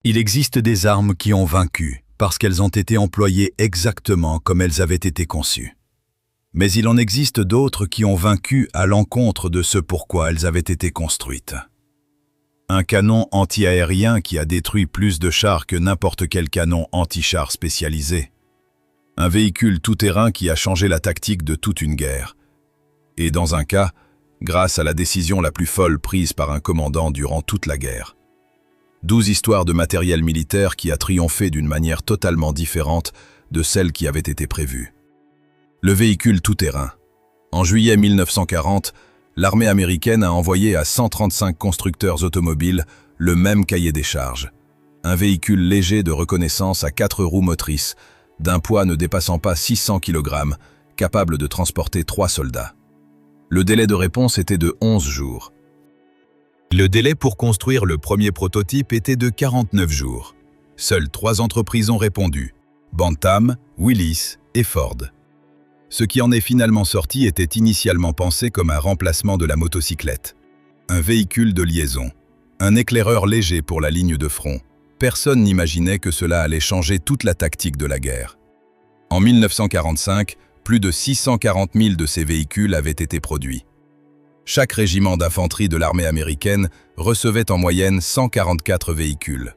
Il existe des armes qui ont vaincu parce qu'elles ont été employées exactement comme elles avaient été conçues. Mais il en existe d'autres qui ont vaincu à l'encontre de ce pourquoi elles avaient été construites. Un canon anti-aérien qui a détruit plus de chars que n'importe quel canon anti-char spécialisé. Un véhicule tout-terrain qui a changé la tactique de toute une guerre. Et dans un cas, grâce à la décision la plus folle prise par un commandant durant toute la guerre. 12 histoires de matériel militaire qui a triomphé d'une manière totalement différente de celle qui avait été prévue. Le véhicule tout-terrain. En juillet 1940, l'armée américaine a envoyé à 135 constructeurs automobiles le même cahier des charges. Un véhicule léger de reconnaissance à 4 roues motrices, d'un poids ne dépassant pas 600 kg, capable de transporter 3 soldats. Le délai de réponse était de 11 jours. Le délai pour construire le premier prototype était de 49 jours. Seules 3 entreprises ont répondu, Bantam, Willis et Ford. Ce qui en est finalement sorti était initialement pensé comme un remplacement de la motocyclette. Un véhicule de liaison, un éclaireur léger pour la ligne de front. Personne n'imaginait que cela allait changer toute la tactique de la guerre. En 1945, plus de 640 000 de ces véhicules avaient été produits. Chaque régiment d'infanterie de l'armée américaine recevait en moyenne 144 véhicules.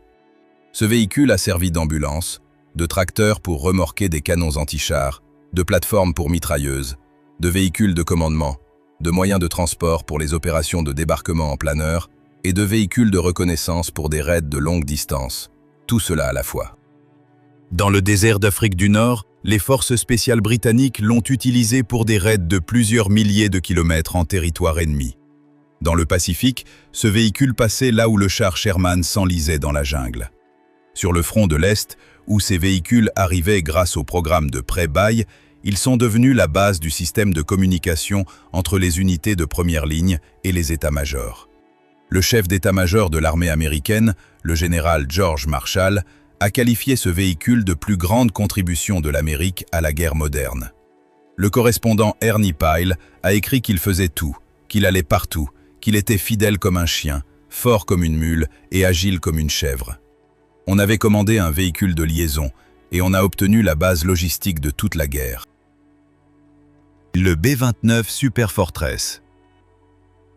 Ce véhicule a servi d'ambulance, de tracteur pour remorquer des canons anti-chars, de plateforme pour mitrailleuses, de véhicules de commandement, de moyens de transport pour les opérations de débarquement en planeur et de véhicules de reconnaissance pour des raids de longue distance, tout cela à la fois. Dans le désert d'Afrique du Nord, les forces spéciales britanniques l'ont utilisé pour des raids de plusieurs milliers de kilomètres en territoire ennemi. Dans le Pacifique, ce véhicule passait là où le char Sherman s'enlisait dans la jungle. Sur le front de l'Est, où ces véhicules arrivaient grâce au programme de pré-bail, ils sont devenus la base du système de communication entre les unités de première ligne et les états-majors. Le chef d'état-major de l'armée américaine, le général George Marshall, a qualifié ce véhicule de plus grande contribution de l'Amérique à la guerre moderne. Le correspondant Ernie Pyle a écrit qu'il faisait tout, qu'il allait partout, qu'il était fidèle comme un chien, fort comme une mule et agile comme une chèvre. On avait commandé un véhicule de liaison et on a obtenu la base logistique de toute la guerre. Le B-29 Super Fortress.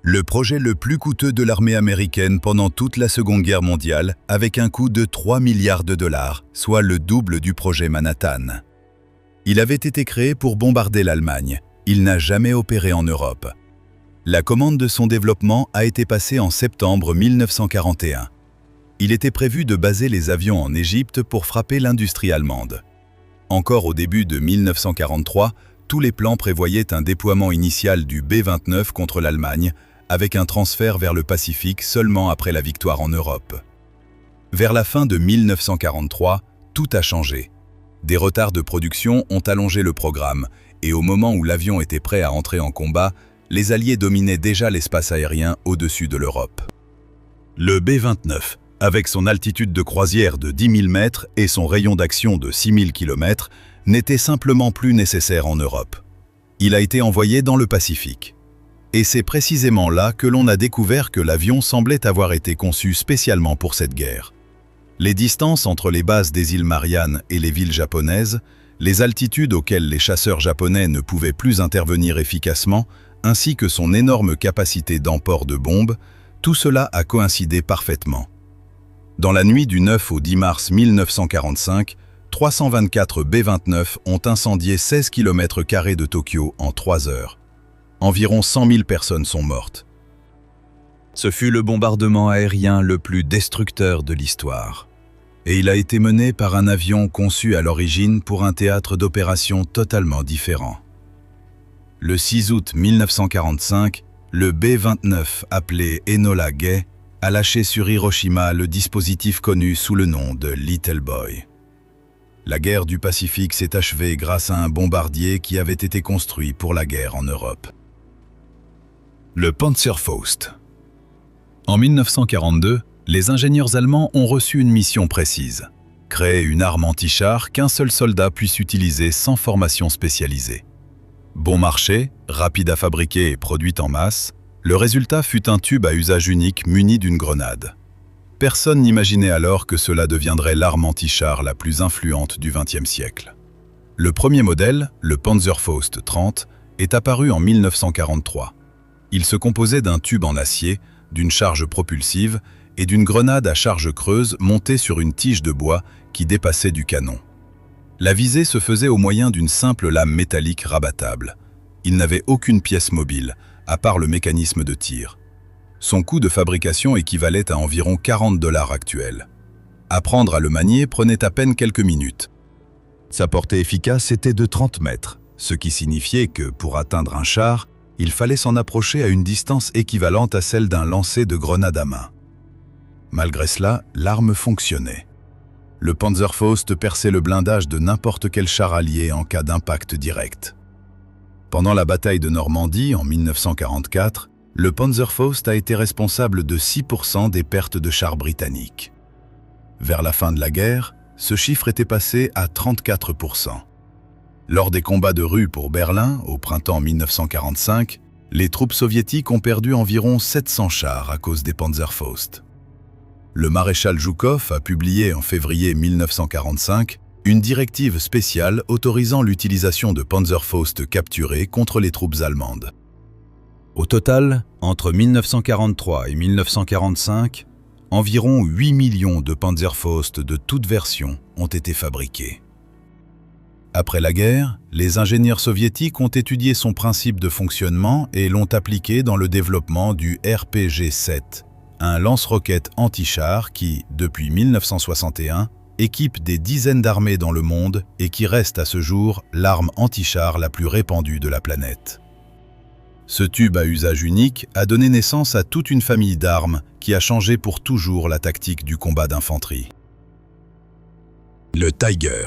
Le projet le plus coûteux de l'armée américaine pendant toute la Seconde Guerre mondiale, avec un coût de 3 milliards de dollars, soit le double du projet Manhattan. Il avait été créé pour bombarder l'Allemagne. Il n'a jamais opéré en Europe. La commande de son développement a été passée en septembre 1941. Il était prévu de baser les avions en Égypte pour frapper l'industrie allemande. Encore au début de 1943, tous les plans prévoyaient un déploiement initial du B-29 contre l'Allemagne, avec un transfert vers le Pacifique seulement après la victoire en Europe. Vers la fin de 1943, tout a changé. Des retards de production ont allongé le programme, et au moment où l'avion était prêt à entrer en combat, les Alliés dominaient déjà l'espace aérien au-dessus de l'Europe. Le B-29, avec son altitude de croisière de 10 000 mètres et son rayon d'action de 6 000 km, n'était simplement plus nécessaire en Europe. Il a été envoyé dans le Pacifique. Et c'est précisément là que l'on a découvert que l'avion semblait avoir été conçu spécialement pour cette guerre. Les distances entre les bases des îles Mariannes et les villes japonaises, les altitudes auxquelles les chasseurs japonais ne pouvaient plus intervenir efficacement, ainsi que son énorme capacité d'emport de bombes, tout cela a coïncidé parfaitement. Dans la nuit du 9 au 10 mars 1945, 324 B-29 ont incendié 16 km² de Tokyo en 3 heures. Environ 100 000 personnes sont mortes. Ce fut le bombardement aérien le plus destructeur de l'histoire. Et il a été mené par un avion conçu à l'origine pour un théâtre d'opération totalement différent. Le 6 août 1945, le B-29, appelé Enola Gay, a lâché sur Hiroshima le dispositif connu sous le nom de Little Boy. La guerre du Pacifique s'est achevée grâce à un bombardier qui avait été construit pour la guerre en Europe. Le Panzerfaust. En 1942, les ingénieurs allemands ont reçu une mission précise, créer une arme anti-char qu'un seul soldat puisse utiliser sans formation spécialisée. Bon marché, rapide à fabriquer et produite en masse, le résultat fut un tube à usage unique muni d'une grenade. Personne n'imaginait alors que cela deviendrait l'arme anti-char la plus influente du XXe siècle. Le premier modèle, le Panzerfaust 30, est apparu en 1943. Il se composait d'un tube en acier, d'une charge propulsive et d'une grenade à charge creuse montée sur une tige de bois qui dépassait du canon. La visée se faisait au moyen d'une simple lame métallique rabattable. Il n'avait aucune pièce mobile, à part le mécanisme de tir. Son coût de fabrication équivalait à environ 40 $ actuels. Apprendre à le manier prenait à peine quelques minutes. Sa portée efficace était de 30 mètres, ce qui signifiait que, pour atteindre un char, il fallait s'en approcher à une distance équivalente à celle d'un lancer de grenade à main. Malgré cela, l'arme fonctionnait. Le Panzerfaust perçait le blindage de n'importe quel char allié en cas d'impact direct. Pendant la bataille de Normandie en 1944, le Panzerfaust a été responsable de 6% des pertes de chars britanniques. Vers la fin de la guerre, ce chiffre était passé à 34%. Lors des combats de rue pour Berlin, au printemps 1945, les troupes soviétiques ont perdu environ 700 chars à cause des Panzerfaust. Le maréchal Zhukov a publié en février 1945 une directive spéciale autorisant l'utilisation de Panzerfaust capturés contre les troupes allemandes. Au total, entre 1943 et 1945, environ 8 millions de Panzerfaust de toutes versions ont été fabriqués. Après la guerre, les ingénieurs soviétiques ont étudié son principe de fonctionnement et l'ont appliqué dans le développement du RPG-7, un lance-roquettes anti-char qui, depuis 1961, équipe des dizaines d'armées dans le monde et qui reste à ce jour l'arme anti-char la plus répandue de la planète. Ce tube à usage unique a donné naissance à toute une famille d'armes qui a changé pour toujours la tactique du combat d'infanterie. Le Tiger.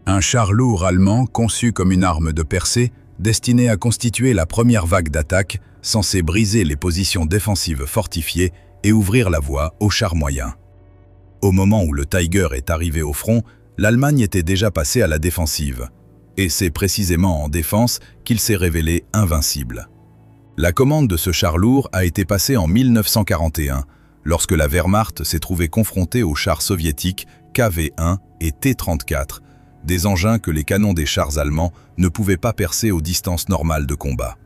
Un char lourd allemand conçu comme une arme de percée, destiné à constituer la première vague d'attaque, censé briser les positions défensives fortifiées et ouvrir la voie aux chars moyens. Au moment où le Tiger est arrivé au front, l'Allemagne était déjà passée à la défensive. Et c'est précisément en défense qu'il s'est révélé invincible. La commande de ce char lourd a été passée en 1941, lorsque la Wehrmacht s'est trouvée confrontée aux chars soviétiques KV-1 et T-34, des engins que les canons des chars allemands ne pouvaient pas percer aux distances normales de combat.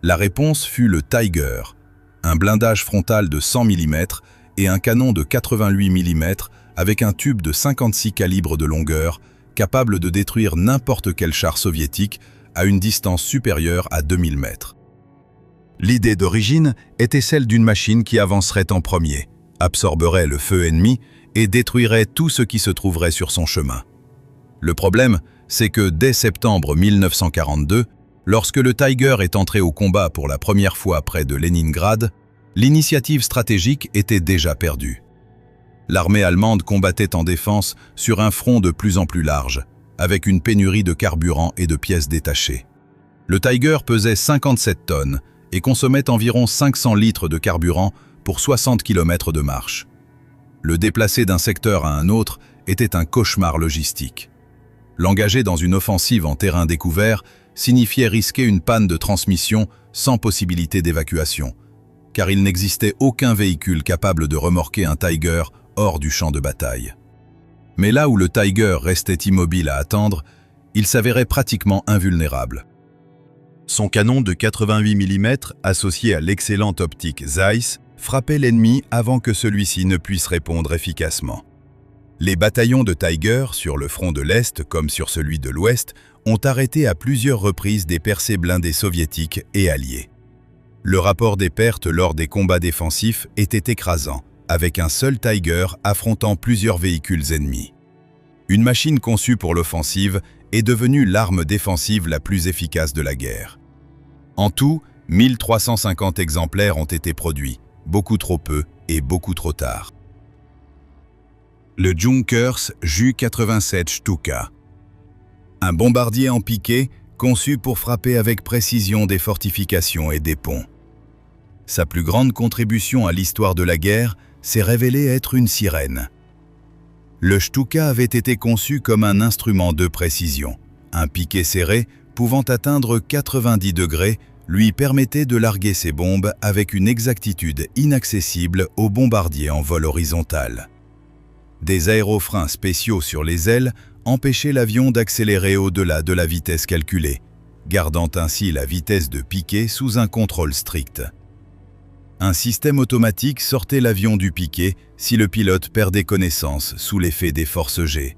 La réponse fut le Tiger, un blindage frontal de 100 mm et un canon de 88 mm avec un tube de 56 calibres de longueur, capable de détruire n'importe quel char soviétique à une distance supérieure à 2000 mètres. L'idée d'origine était celle d'une machine qui avancerait en premier, absorberait le feu ennemi et détruirait tout ce qui se trouverait sur son chemin. Le problème, c'est que dès septembre 1942, lorsque le Tiger est entré au combat pour la première fois près de Leningrad, l'initiative stratégique était déjà perdue. L'armée allemande combattait en défense sur un front de plus en plus large, avec une pénurie de carburant et de pièces détachées. Le Tiger pesait 57 tonnes et consommait environ 500 litres de carburant pour 60 km de marche. Le déplacer d'un secteur à un autre était un cauchemar logistique. L'engager dans une offensive en terrain découvert signifiait risquer une panne de transmission sans possibilité d'évacuation, car il n'existait aucun véhicule capable de remorquer un Tiger hors du champ de bataille. Mais là où le Tiger restait immobile à attendre, il s'avérait pratiquement invulnérable. Son canon de 88 mm, associé à l'excellente optique Zeiss, frappait l'ennemi avant que celui-ci ne puisse répondre efficacement. Les bataillons de Tiger, sur le front de l'Est comme sur celui de l'Ouest, ont arrêté à plusieurs reprises des percées blindées soviétiques et alliées. Le rapport des pertes lors des combats défensifs était écrasant, avec un seul Tiger affrontant plusieurs véhicules ennemis. Une machine conçue pour l'offensive est devenue l'arme défensive la plus efficace de la guerre. En tout, 1350 exemplaires ont été produits, beaucoup trop peu et beaucoup trop tard. Le Junkers Ju-87 Stuka. Un bombardier en piqué conçu pour frapper avec précision des fortifications et des ponts. Sa plus grande contribution à l'histoire de la guerre s'est révélée être une sirène. Le Stuka avait été conçu comme un instrument de précision, un piquet serré pouvant atteindre 90 degrés lui permettait de larguer ses bombes avec une exactitude inaccessible aux bombardiers en vol horizontal. Des aérofreins spéciaux sur les ailes empêchaient l'avion d'accélérer au-delà de la vitesse calculée, gardant ainsi la vitesse de piqué sous un contrôle strict. Un système automatique sortait l'avion du piqué si le pilote perdait connaissance sous l'effet des forces G.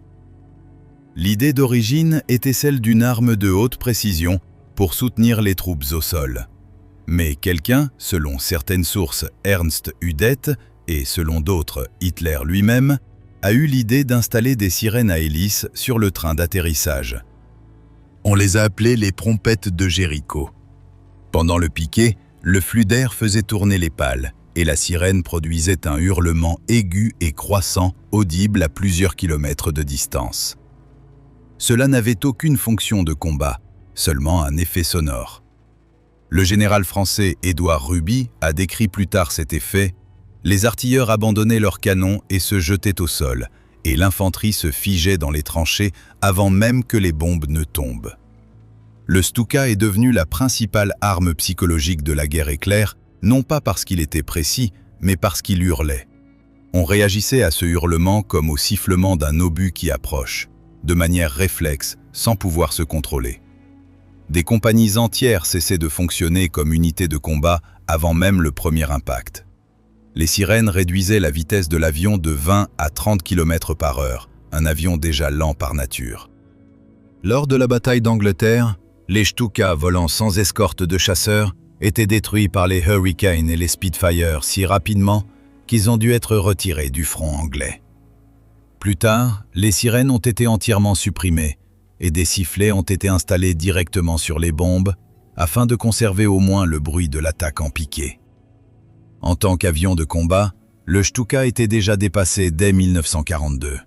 L'idée d'origine était celle d'une arme de haute précision pour soutenir les troupes au sol. Mais quelqu'un, selon certaines sources Ernst Udet et selon d'autres Hitler lui-même, a eu l'idée d'installer des sirènes à hélice sur le train d'atterrissage. On les a appelées les trompettes de Jéricho. Pendant le piqué, le flux d'air faisait tourner les pales et la sirène produisait un hurlement aigu et croissant audible à plusieurs kilomètres de distance. Cela n'avait aucune fonction de combat, seulement un effet sonore. Le général français Édouard Ruby a décrit plus tard cet effet. Les artilleurs abandonnaient leurs canons et se jetaient au sol, et l'infanterie se figeait dans les tranchées avant même que les bombes ne tombent. Le Stuka est devenu la principale arme psychologique de la guerre éclair, non pas parce qu'il était précis, mais parce qu'il hurlait. On réagissait à ce hurlement comme au sifflement d'un obus qui approche, de manière réflexe, sans pouvoir se contrôler. Des compagnies entières cessaient de fonctionner comme unités de combat avant même le premier impact. Les sirènes réduisaient la vitesse de l'avion de 20 à 30 km/h, un avion déjà lent par nature. Lors de la bataille d'Angleterre, les Stuka volant sans escorte de chasseurs étaient détruits par les Hurricane et les Spitfire si rapidement qu'ils ont dû être retirés du front anglais. Plus tard, les sirènes ont été entièrement supprimées et des sifflets ont été installés directement sur les bombes afin de conserver au moins le bruit de l'attaque en piqué. En tant qu'avion de combat, le Stuka était déjà dépassé dès 1942.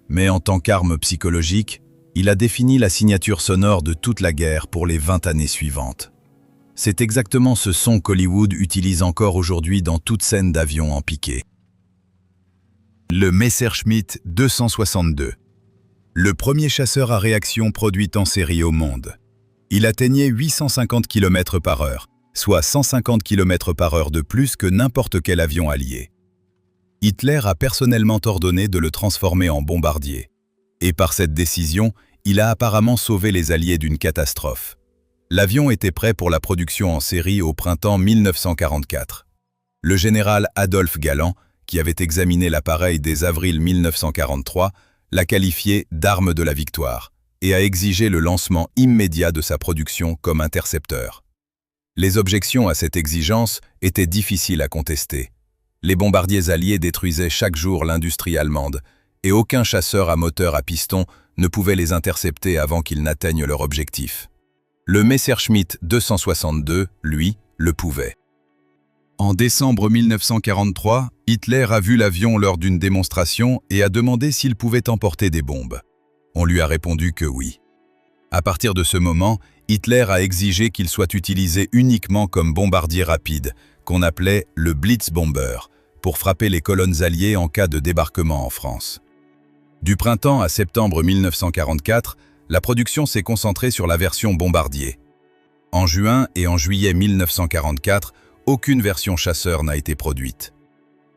Mais en tant qu'arme psychologique, il a défini la signature sonore de toute la guerre pour les 20 années suivantes. C'est exactement ce son qu'Hollywood utilise encore aujourd'hui dans toute scène d'avion en piqué. Le Messerschmitt 262. Le premier chasseur à réaction produit en série au monde. Il atteignait 850 km/h, soit 150 km/h de plus que n'importe quel avion allié. Hitler a personnellement ordonné de le transformer en bombardier. Et par cette décision, il a apparemment sauvé les Alliés d'une catastrophe. L'avion était prêt pour la production en série au printemps 1944. Le général Adolphe Galland, qui avait examiné l'appareil dès avril 1943, l'a qualifié d'arme de la victoire et a exigé le lancement immédiat de sa production comme intercepteur. Les objections à cette exigence étaient difficiles à contester. Les bombardiers alliés détruisaient chaque jour l'industrie allemande et aucun chasseur à moteur à piston ne pouvait les intercepter avant qu'ils n'atteignent leur objectif. Le Messerschmitt 262, lui, le pouvait. En décembre 1943, Hitler a vu l'avion lors d'une démonstration et a demandé s'il pouvait emporter des bombes. On lui a répondu que oui. À partir de ce moment, Hitler a exigé qu'il soit utilisé uniquement comme bombardier rapide, qu'on appelait le Blitzbomber, pour frapper les colonnes alliées en cas de débarquement en France. Du printemps à septembre 1944, la production s'est concentrée sur la version bombardier. En juin et en juillet 1944, aucune version chasseur n'a été produite.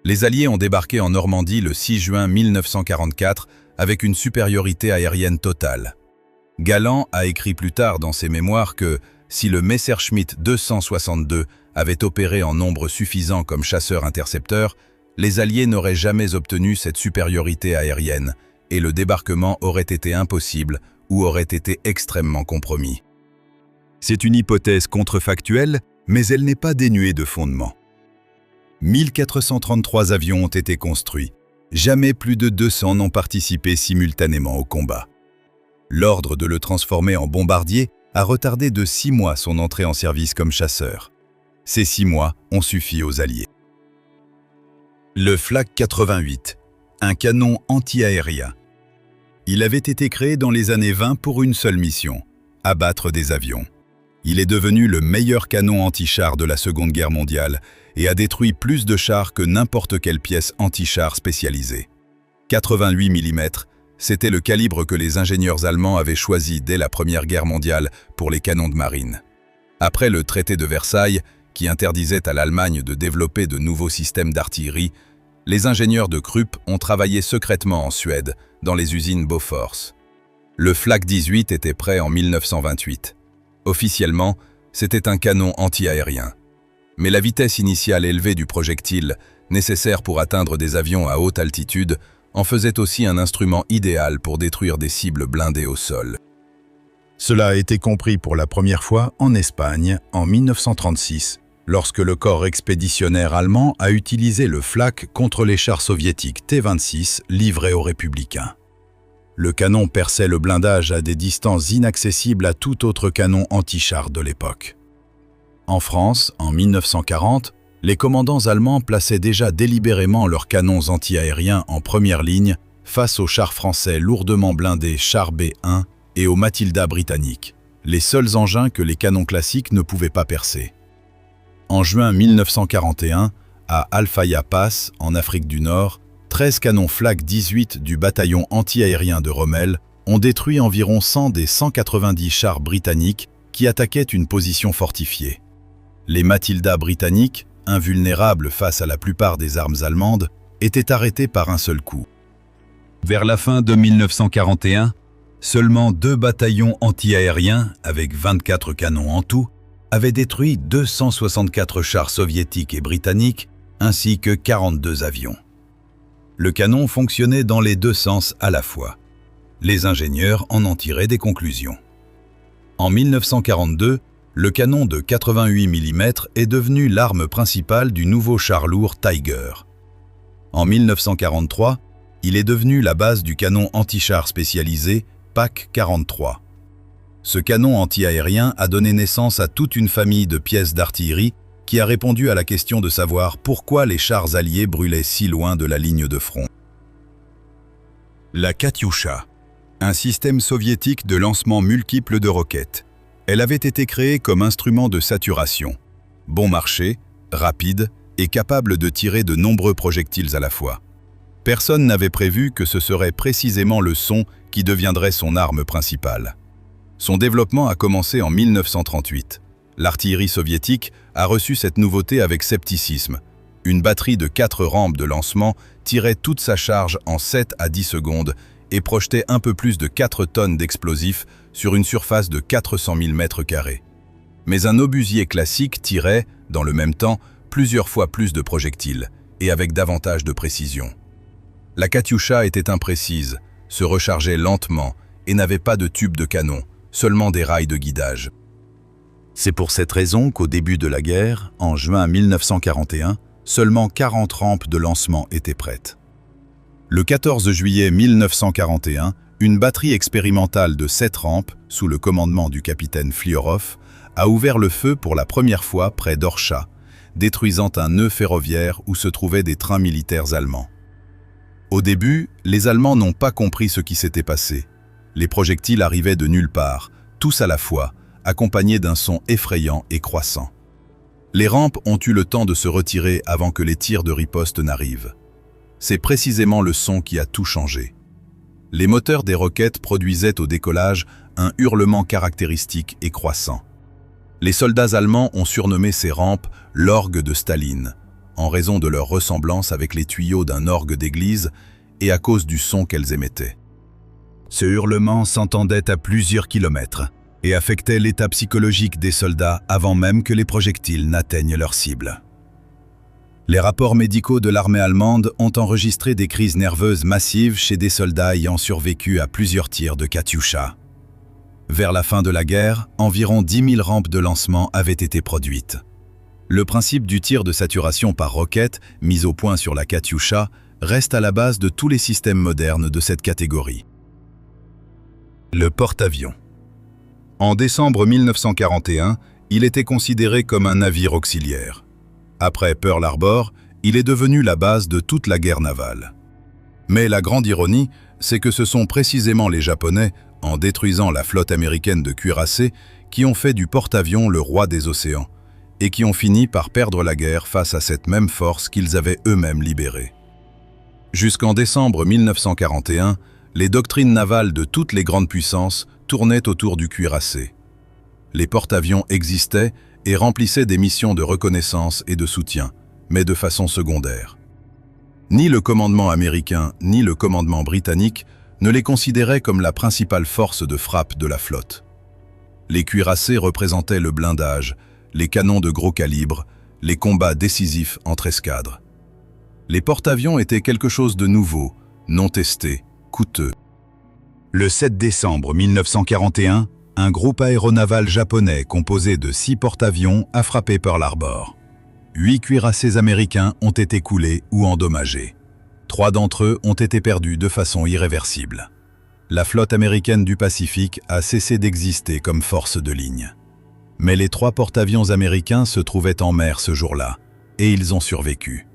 Les Alliés ont débarqué en Normandie le 6 juin 1944 avec une supériorité aérienne totale. Galland a écrit plus tard dans ses mémoires que si le Messerschmitt 262 avait opéré en nombre suffisant comme chasseur-intercepteur, les Alliés n'auraient jamais obtenu cette supériorité aérienne et le débarquement aurait été impossible ou aurait été extrêmement compromis. C'est une hypothèse contrefactuelle, mais elle n'est pas dénuée de fondement. 1433 avions ont été construits. Jamais plus de 200 n'ont participé simultanément au combat. L'ordre de le transformer en bombardier a retardé de 6 mois son entrée en service comme chasseur. Ces 6 mois ont suffi aux Alliés. Le Flak 88, un canon anti-aérien. Il avait été créé dans les années 20 pour une seule mission, abattre des avions. Il est devenu le meilleur canon anti-char de la Seconde Guerre mondiale et a détruit plus de chars que n'importe quelle pièce anti-char spécialisée. 88 mm, c'était le calibre que les ingénieurs allemands avaient choisi dès la Première Guerre mondiale pour les canons de marine. Après le traité de Versailles, qui interdisait à l'Allemagne de développer de nouveaux systèmes d'artillerie, les ingénieurs de Krupp ont travaillé secrètement en Suède, dans les usines Bofors. Le Flak 18 était prêt en 1928. Officiellement, c'était un canon anti-aérien. Mais la vitesse initiale élevée du projectile, nécessaire pour atteindre des avions à haute altitude, en faisait aussi un instrument idéal pour détruire des cibles blindées au sol. Cela a été compris pour la première fois en Espagne en 1936, lorsque le corps expéditionnaire allemand a utilisé le Flak contre les chars soviétiques T-26 livrés aux républicains. Le canon perçait le blindage à des distances inaccessibles à tout autre canon anti-char de l'époque. En France, en 1940, les commandants allemands plaçaient déjà délibérément leurs canons anti-aériens en première ligne face aux chars français lourdement blindés Char B-1 et aux Matilda britanniques, les seuls engins que les canons classiques ne pouvaient pas percer. En juin 1941, à Al-Faya Pass, en Afrique du Nord, 13 canons Flak 18 du bataillon anti-aérien de Rommel ont détruit environ 100 des 190 chars britanniques qui attaquaient une position fortifiée. Les Matilda britanniques, invulnérables face à la plupart des armes allemandes, étaient arrêtés par un seul coup. Vers la fin de 1941, seulement 2 bataillons anti-aériens, avec 24 canons en tout, avaient détruit 264 chars soviétiques et britanniques, ainsi que 42 avions. Le canon fonctionnait dans les deux sens à la fois. Les ingénieurs en ont tiré des conclusions. En 1942, le canon de 88 mm est devenu l'arme principale du nouveau char lourd Tiger. En 1943, il est devenu la base du canon anti-char spécialisé PAC-43. Ce canon anti-aérien a donné naissance à toute une famille de pièces d'artillerie qui a répondu à la question de savoir pourquoi les chars alliés brûlaient si loin de la ligne de front. La Katyusha, un système soviétique de lancement multiple de roquettes. Elle avait été créée comme instrument de saturation, bon marché, rapide et capable de tirer de nombreux projectiles à la fois. Personne n'avait prévu que ce serait précisément le son qui deviendrait son arme principale. Son développement a commencé en 1938. L'artillerie soviétique a reçu cette nouveauté avec scepticisme. Une batterie de 4 rampes de lancement tirait toute sa charge en 7 à 10 secondes et projetait un peu plus de 4 tonnes d'explosifs sur une surface de 400 000 m². Mais un obusier classique tirait, dans le même temps, plusieurs fois plus de projectiles, et avec davantage de précision. La Katyusha était imprécise, se rechargeait lentement et n'avait pas de tube de canon, seulement des rails de guidage. C'est pour cette raison qu'au début de la guerre, en juin 1941, seulement 40 rampes de lancement étaient prêtes. Le 14 juillet 1941, une batterie expérimentale de 7 rampes, sous le commandement du capitaine Fliorov, a ouvert le feu pour la première fois près d'Orsha, détruisant un nœud ferroviaire où se trouvaient des trains militaires allemands. Au début, les Allemands n'ont pas compris ce qui s'était passé. Les projectiles arrivaient de nulle part, tous à la fois, accompagnés d'un son effrayant et croissant. Les rampes ont eu le temps de se retirer avant que les tirs de riposte n'arrivent. C'est précisément le son qui a tout changé. Les moteurs des roquettes produisaient au décollage un hurlement caractéristique et croissant. Les soldats allemands ont surnommé ces rampes l'orgue de Staline, en raison de leur ressemblance avec les tuyaux d'un orgue d'église et à cause du son qu'elles émettaient. Ce hurlement s'entendait à plusieurs kilomètres et affectait l'état psychologique des soldats avant même que les projectiles n'atteignent leur cible. Les rapports médicaux de l'armée allemande ont enregistré des crises nerveuses massives chez des soldats ayant survécu à plusieurs tirs de Katyusha. Vers la fin de la guerre, environ 10 000 rampes de lancement avaient été produites. Le principe du tir de saturation par roquette, mis au point sur la Katyusha, reste à la base de tous les systèmes modernes de cette catégorie. Le porte-avions. En décembre 1941, il était considéré comme un navire auxiliaire. Après Pearl Harbor, il est devenu la base de toute la guerre navale. Mais la grande ironie, c'est que ce sont précisément les Japonais, en détruisant la flotte américaine de cuirassés, qui ont fait du porte-avions le roi des océans, et qui ont fini par perdre la guerre face à cette même force qu'ils avaient eux-mêmes libérée. Jusqu'en décembre 1941, les doctrines navales de toutes les grandes puissances tournaient autour du cuirassé. Les porte-avions existaient et remplissaient des missions de reconnaissance et de soutien, mais de façon secondaire. Ni le commandement américain ni le commandement britannique ne les considéraient comme la principale force de frappe de la flotte. Les cuirassés représentaient le blindage, les canons de gros calibre, les combats décisifs entre escadres. Les porte-avions étaient quelque chose de nouveau, non testé, coûteux. Le 7 décembre 1941, un groupe aéronaval japonais composé de 6 porte-avions a frappé Pearl Harbor. 8 cuirassés américains ont été coulés ou endommagés. 3 d'entre eux ont été perdus de façon irréversible. La flotte américaine du Pacifique a cessé d'exister comme force de ligne. Mais les 3 porte-avions américains se trouvaient en mer ce jour-là, et ils ont survécu.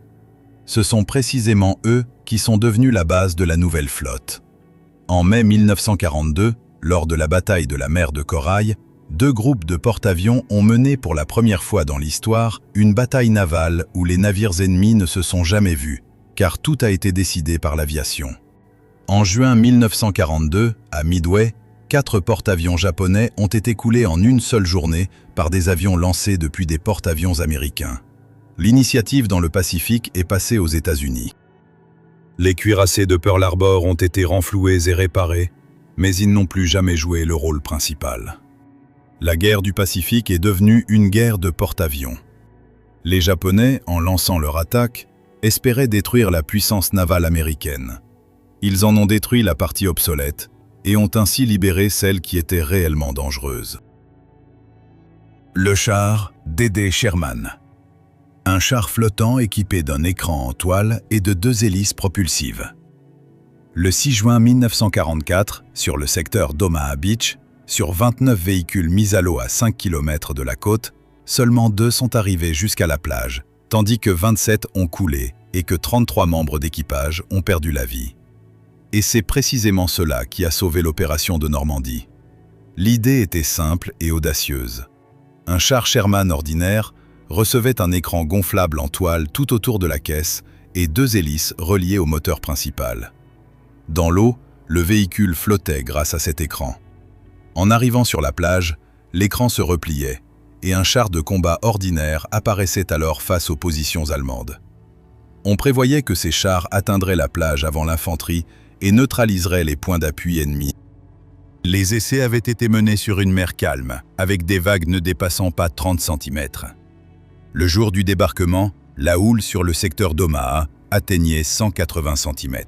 Ce sont précisément eux qui sont devenus la base de la nouvelle flotte. En mai 1942, lors de la bataille de la mer de Corail, 2 groupes de porte-avions ont mené pour la première fois dans l'histoire une bataille navale où les navires ennemis ne se sont jamais vus, car tout a été décidé par l'aviation. En juin 1942, à Midway, 4 porte-avions japonais ont été coulés en une seule journée par des avions lancés depuis des porte-avions américains. L'initiative dans le Pacifique est passée aux États-Unis. Les cuirassés de Pearl Harbor ont été renfloués et réparés, mais ils n'ont plus jamais joué le rôle principal. La guerre du Pacifique est devenue une guerre de porte-avions. Les Japonais, en lançant leur attaque, espéraient détruire la puissance navale américaine. Ils en ont détruit la partie obsolète et ont ainsi libéré celle qui était réellement dangereuse. Le char D.D. Sherman. Un char flottant équipé d'un écran en toile et de 2 hélices propulsives. Le 6 juin 1944, sur le secteur d'Omaha Beach, sur 29 véhicules mis à l'eau à 5 km de la côte, seulement 2 sont arrivés jusqu'à la plage, tandis que 27 ont coulé et que 33 membres d'équipage ont perdu la vie. Et c'est précisément cela qui a sauvé l'opération de Normandie. L'idée était simple et audacieuse. Un char Sherman ordinaire recevait un écran gonflable en toile tout autour de la caisse et 2 hélices reliées au moteur principal. Dans l'eau, le véhicule flottait grâce à cet écran. En arrivant sur la plage, l'écran se repliait et un char de combat ordinaire apparaissait alors face aux positions allemandes. On prévoyait que ces chars atteindraient la plage avant l'infanterie et neutraliseraient les points d'appui ennemis. Les essais avaient été menés sur une mer calme, avec des vagues ne dépassant pas 30 cm. Le jour du débarquement, la houle sur le secteur d'Omaha atteignait 180 cm.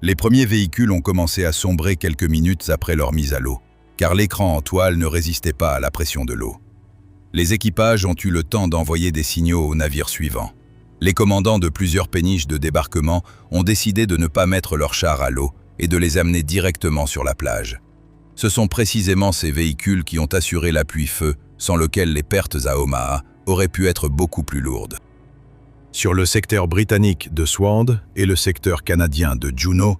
Les premiers véhicules ont commencé à sombrer quelques minutes après leur mise à l'eau, car l'écran en toile ne résistait pas à la pression de l'eau. Les équipages ont eu le temps d'envoyer des signaux aux navires suivants. Les commandants de plusieurs péniches de débarquement ont décidé de ne pas mettre leurs chars à l'eau et de les amener directement sur la plage. Ce sont précisément ces véhicules qui ont assuré l'appui-feu, sans lequel les pertes à Omaha auraient pu être beaucoup plus lourdes. Sur le secteur britannique de Sword et le secteur canadien de Juneau,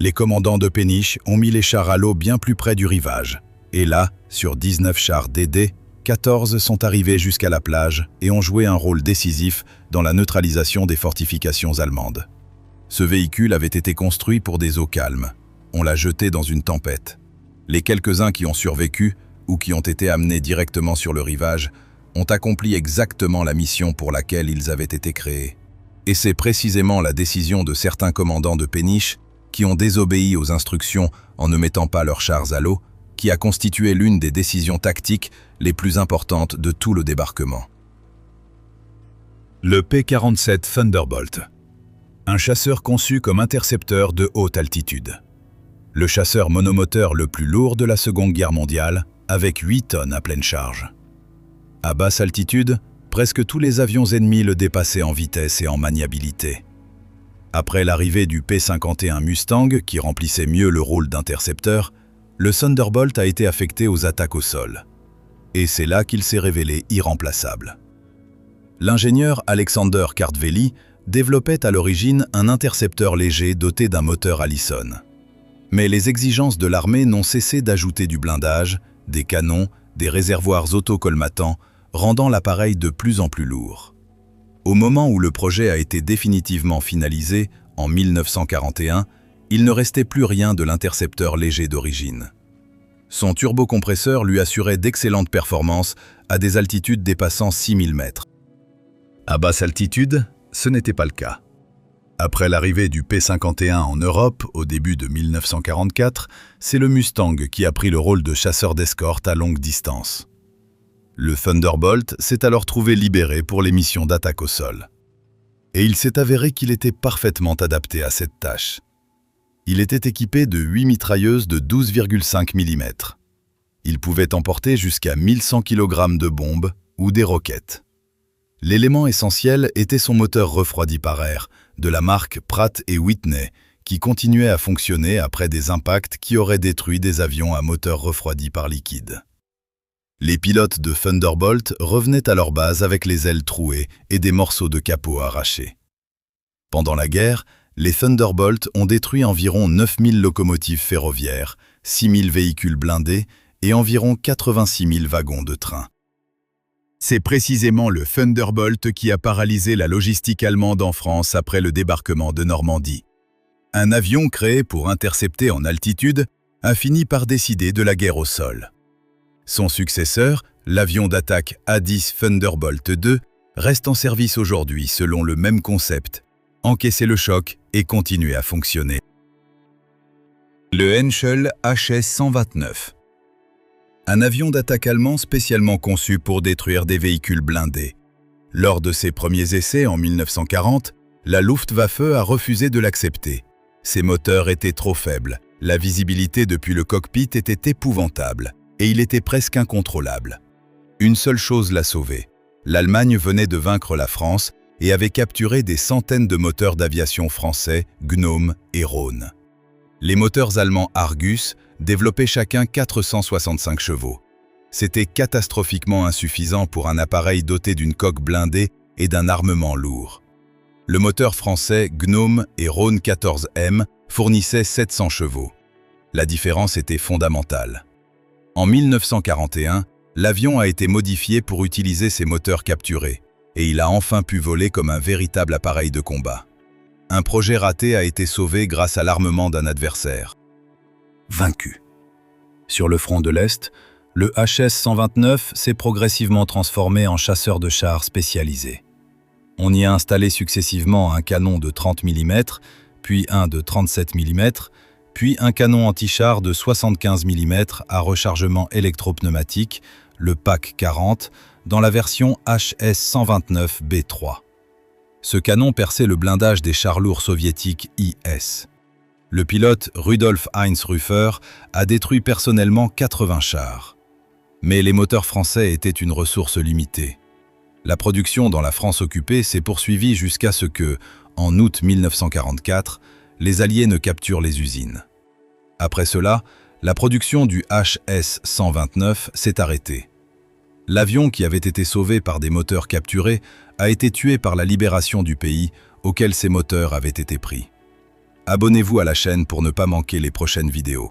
les commandants de péniche ont mis les chars à l'eau bien plus près du rivage. Et là, sur 19 chars D.D., 14 sont arrivés jusqu'à la plage et ont joué un rôle décisif dans la neutralisation des fortifications allemandes. Ce véhicule avait été construit pour des eaux calmes. On l'a jeté dans une tempête. Les quelques-uns qui ont survécu ou qui ont été amenés directement sur le rivage ont accompli exactement la mission pour laquelle ils avaient été créés. Et c'est précisément la décision de certains commandants de péniche qui ont désobéi aux instructions en ne mettant pas leurs chars à l'eau qui a constitué l'une des décisions tactiques les plus importantes de tout le débarquement. Le P-47 Thunderbolt. Un chasseur conçu comme intercepteur de haute altitude. Le chasseur monomoteur le plus lourd de la Seconde Guerre mondiale, avec 8 tonnes à pleine charge. À basse altitude, presque tous les avions ennemis le dépassaient en vitesse et en maniabilité. Après l'arrivée du P-51 Mustang, qui remplissait mieux le rôle d'intercepteur, le Thunderbolt a été affecté aux attaques au sol. Et c'est là qu'il s'est révélé irremplaçable. L'ingénieur Alexander Kartveli développait à l'origine un intercepteur léger doté d'un moteur Allison. Mais les exigences de l'armée n'ont cessé d'ajouter du blindage, des canons, des réservoirs autocolmatants, rendant l'appareil de plus en plus lourd. Au moment où le projet a été définitivement finalisé, en 1941, il ne restait plus rien de l'intercepteur léger d'origine. Son turbocompresseur lui assurait d'excellentes performances à des altitudes dépassant 6000 mètres. À basse altitude, ce n'était pas le cas. Après l'arrivée du P-51 en Europe au début de 1944, c'est le Mustang qui a pris le rôle de chasseur d'escorte à longue distance. Le Thunderbolt s'est alors trouvé libéré pour les missions d'attaque au sol. Et il s'est avéré qu'il était parfaitement adapté à cette tâche. Il était équipé de 8 mitrailleuses de 12,5 mm. Il pouvait emporter jusqu'à 1100 kg de bombes ou des roquettes. L'élément essentiel était son moteur refroidi par air, de la marque Pratt & Whitney, qui continuait à fonctionner après des impacts qui auraient détruit des avions à moteur refroidi par liquide. Les pilotes de Thunderbolt revenaient à leur base avec les ailes trouées et des morceaux de capot arrachés. Pendant la guerre, les Thunderbolt ont détruit environ 9000 locomotives ferroviaires, 6000 véhicules blindés et environ 86 000 wagons de train. C'est précisément le Thunderbolt qui a paralysé la logistique allemande en France après le débarquement de Normandie. Un avion créé pour intercepter en altitude a fini par décider de la guerre au sol. Son successeur, l'avion d'attaque A-10 Thunderbolt II, reste en service aujourd'hui selon le même concept, encaisser le choc et continuer à fonctionner. Le Henschel HS-129. Un avion d'attaque allemand spécialement conçu pour détruire des véhicules blindés. Lors de ses premiers essais en 1940, la Luftwaffe a refusé de l'accepter. Ses moteurs étaient trop faibles, la visibilité depuis le cockpit était épouvantable et il était presque incontrôlable. Une seule chose l'a sauvé. L'Allemagne venait de vaincre la France et avait capturé des centaines de moteurs d'aviation français, Gnome et Rhône. Les moteurs allemands Argus développaient chacun 465 chevaux. C'était catastrophiquement insuffisant pour un appareil doté d'une coque blindée et d'un armement lourd. Le moteur français Gnome et Rhône 14M fournissait 700 chevaux. La différence était fondamentale. En 1941, l'avion a été modifié pour utiliser ces moteurs capturés, et il a enfin pu voler comme un véritable appareil de combat. Un projet raté a été sauvé grâce à l'armement d'un adversaire. Vaincu. Sur le front de l'Est, le HS-129 s'est progressivement transformé en chasseur de chars spécialisé. On y a installé successivement un canon de 30 mm, puis un de 37 mm, puis un canon anti-char de 75 mm à rechargement électropneumatique, le PAC 40, dans la version HS-129B3. Ce canon perçait le blindage des chars lourds soviétiques IS. Le pilote Rudolf Heinz Rüffer a détruit personnellement 80 chars. Mais les moteurs français étaient une ressource limitée. La production dans la France occupée s'est poursuivie jusqu'à ce que, en août 1944, les Alliés ne capturent les usines. Après cela, la production du HS-129 s'est arrêtée. L'avion qui avait été sauvé par des moteurs capturés a été tué par la libération du pays auquel ces moteurs avaient été pris. Abonnez-vous à la chaîne pour ne pas manquer les prochaines vidéos.